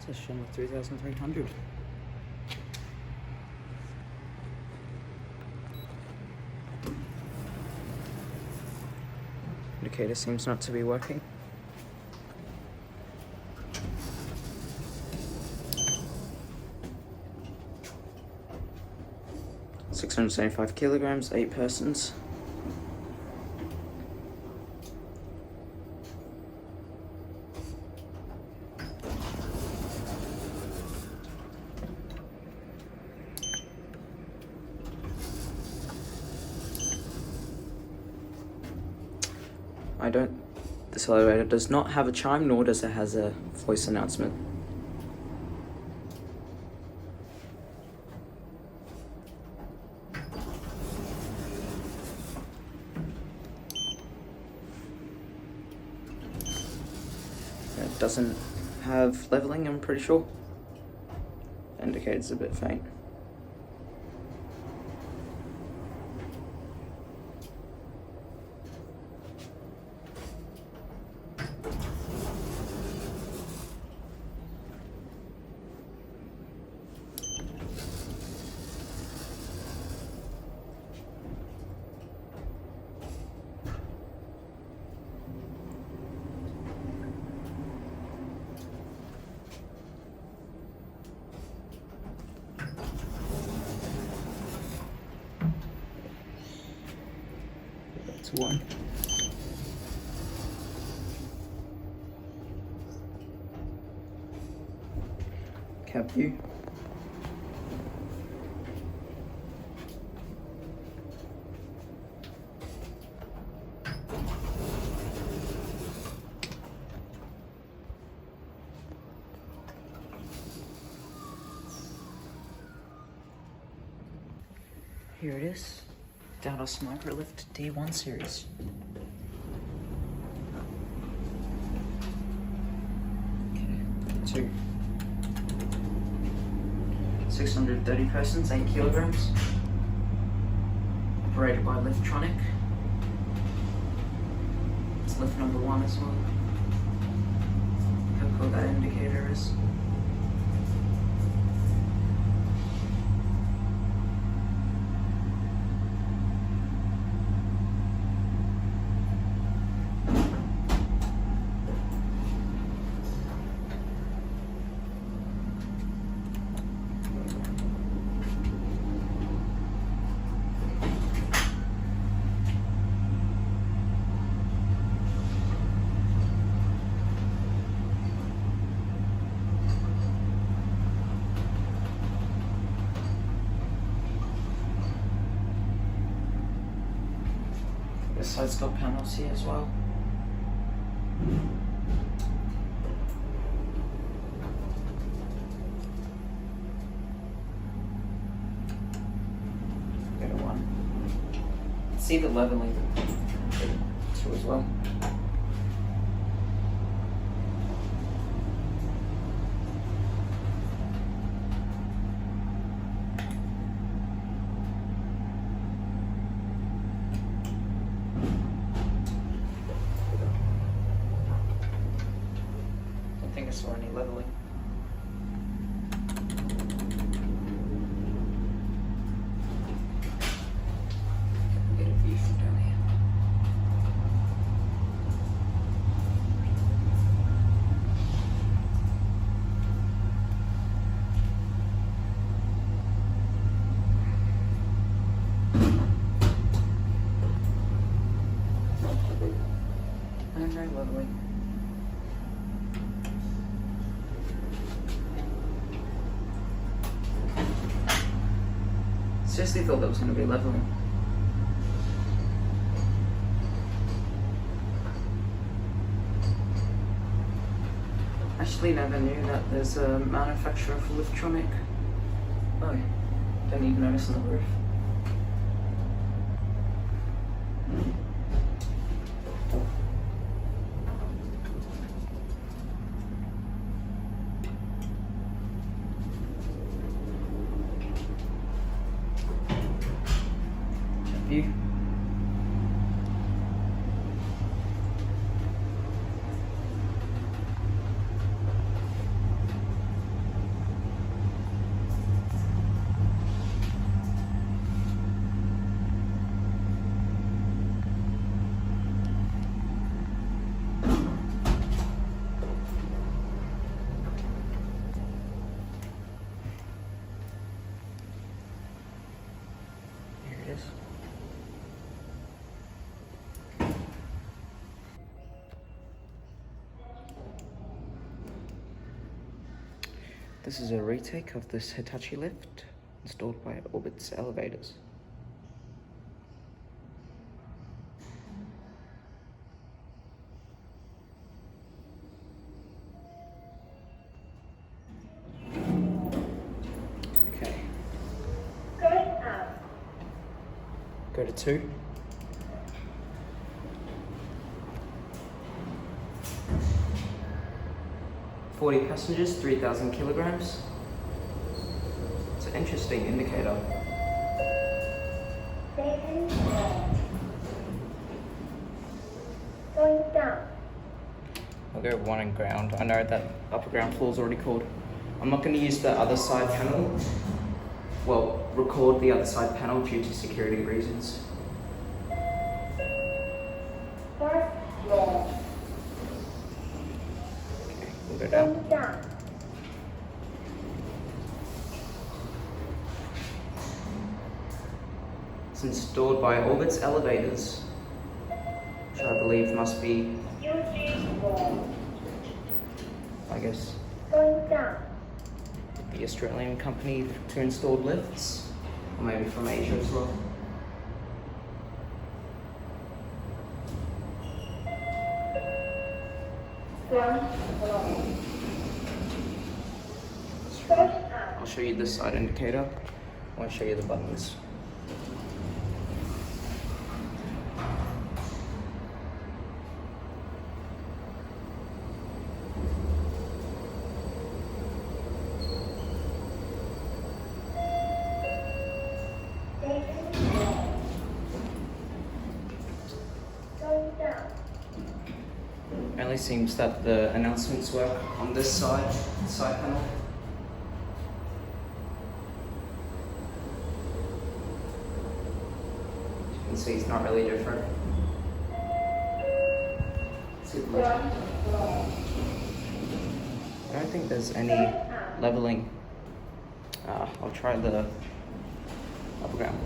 Let's show me 3,300. Indicator seems not to be working. $675 kilograms, 8 persons. This elevator does not have a chime, nor does it has a voice announcement. It doesn't have leveling, I'm pretty sure. Indicator's a bit faint. That's one. Cab view. Here it is. Dallas Microlift D1 series. Okay, 2. 630 persons, 8 kilograms. Operated by Liftronic. It's lift number 1 as well. How cool that indicator is. This side's got panels here as well. Go to 1. See the leveling. 2 as well. I think I saw any leveling. Get a view from down here. And very leveling. Seriously thought that was going to be leveling. Actually never knew that there's a manufacturer for Liftronic. Oh, don't even notice on the roof. View. This is a retake of this Hitachi lift installed by Orbit's elevators. Okay. Going up. Go to 2. "40 passengers, 3,000 kilograms. It's an interesting indicator. Second floor. Going down. I'll go 1 and ground. I know that upper ground floor is already called. I'm not going to use the other side panel. Well, record the other side panel due to security reasons. First floor. Okay, we'll go down. Going down. It's installed by Orbit's elevators, which I believe must be, UG floor. I guess, Going down. the Australian company to install lifts, or maybe from Asia as well. Front floor. First up. I'll show you this side indicator. I want to show you the buttons. Second floor. Going down. It only seems that the announcements work on this side panel. You can see it's not really different. See the left. Front floor. I don't think there's any leveling. I'll try the upper ground.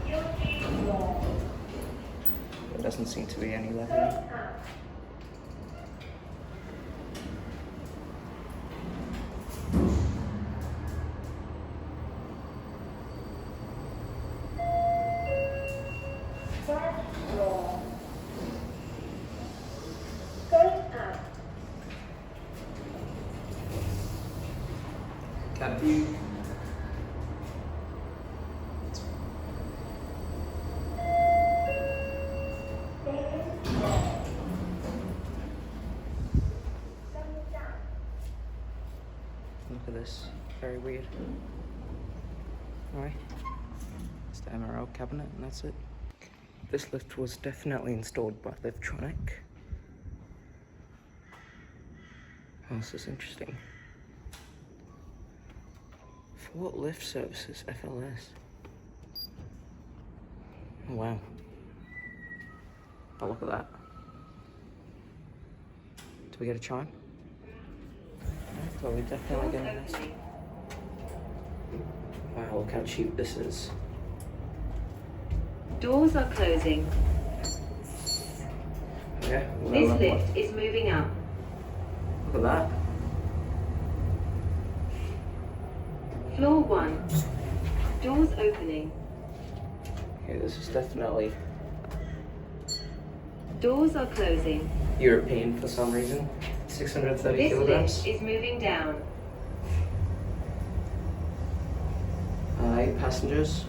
UG floor. There doesn't seem to be any Going leveling. up. First floor. Going up. Cab view. Second floor. Going down. Look at this. Very weird. Alright. It's the MRL cabinet and that's it. This lift was definitely installed by Liftronic. Oh, this is interesting. Fort Lift Services, FLS. Oh, wow. Oh, look at that. Do we get a chime? Well, we definitely get a nice. Wow, look how cheap this is. Doors are closing. Okay, well, This look lift is moving up. at that. Floor 1. Doors opening. Okay, this is definitely Doors are closing. European for some reason. 630 This kilograms. lift is moving down. 8 passengers.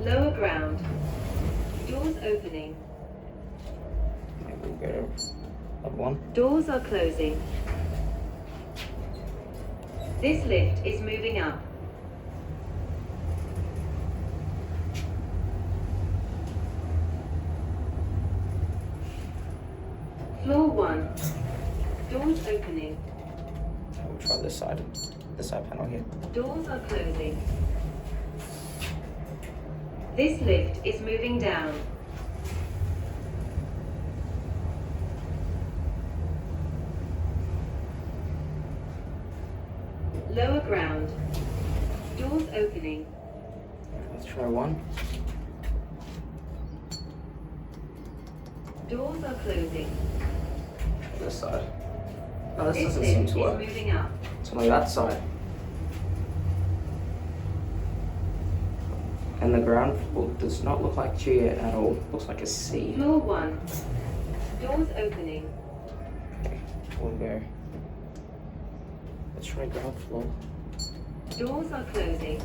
Lower ground. Doors opening. Maybe we'll go to level 1. Doors are closing. This lift is moving up. Floor 1. Doors opening. We'll try this side panel here. Doors are closing. This lift is moving down. Lower ground. Doors opening. Try one. Doors are closing. This side. No, this This doesn't seem lift to is work. moving up. It's only that side. And the ground floor does not look like G at all. Looks like a C. Floor 1. Doors opening. Okay, we'll go. Let's try ground floor. Doors are closing.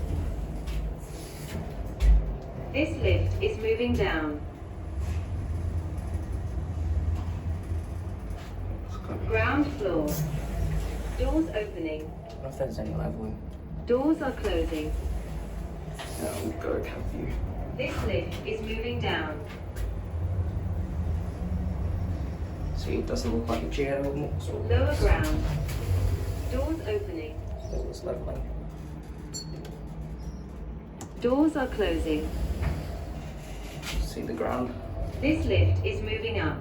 This lift is moving down. Ground floor. Doors opening. I don't know if there's any leveling. Doors are closing. No, we'll go cab view. This lift is moving down. See, it doesn't look like a G at all. So Lower ground. Doors opening. There was leveling. Doors are closing. See the ground. This lift is moving up.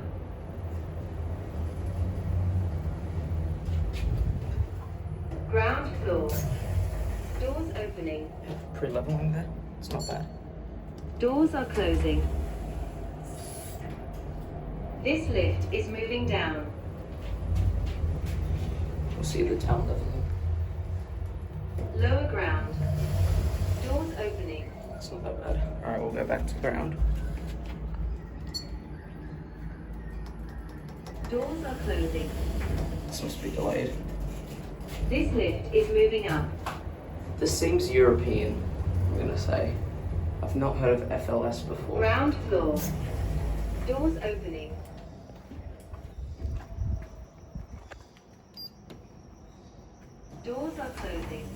Ground floor. Doors opening. Pre-leveling there. It's not bad. Doors are closing. This lift is moving down. We'll see the town leveling. Lower ground. Doors opening. It's not that bad. Alright, we'll go back to ground. Doors are closing. This must be delayed. This lift is moving up. This seems European, I'm gonna say. I've not heard of FLS before. Ground floor. Doors opening. Doors are closing.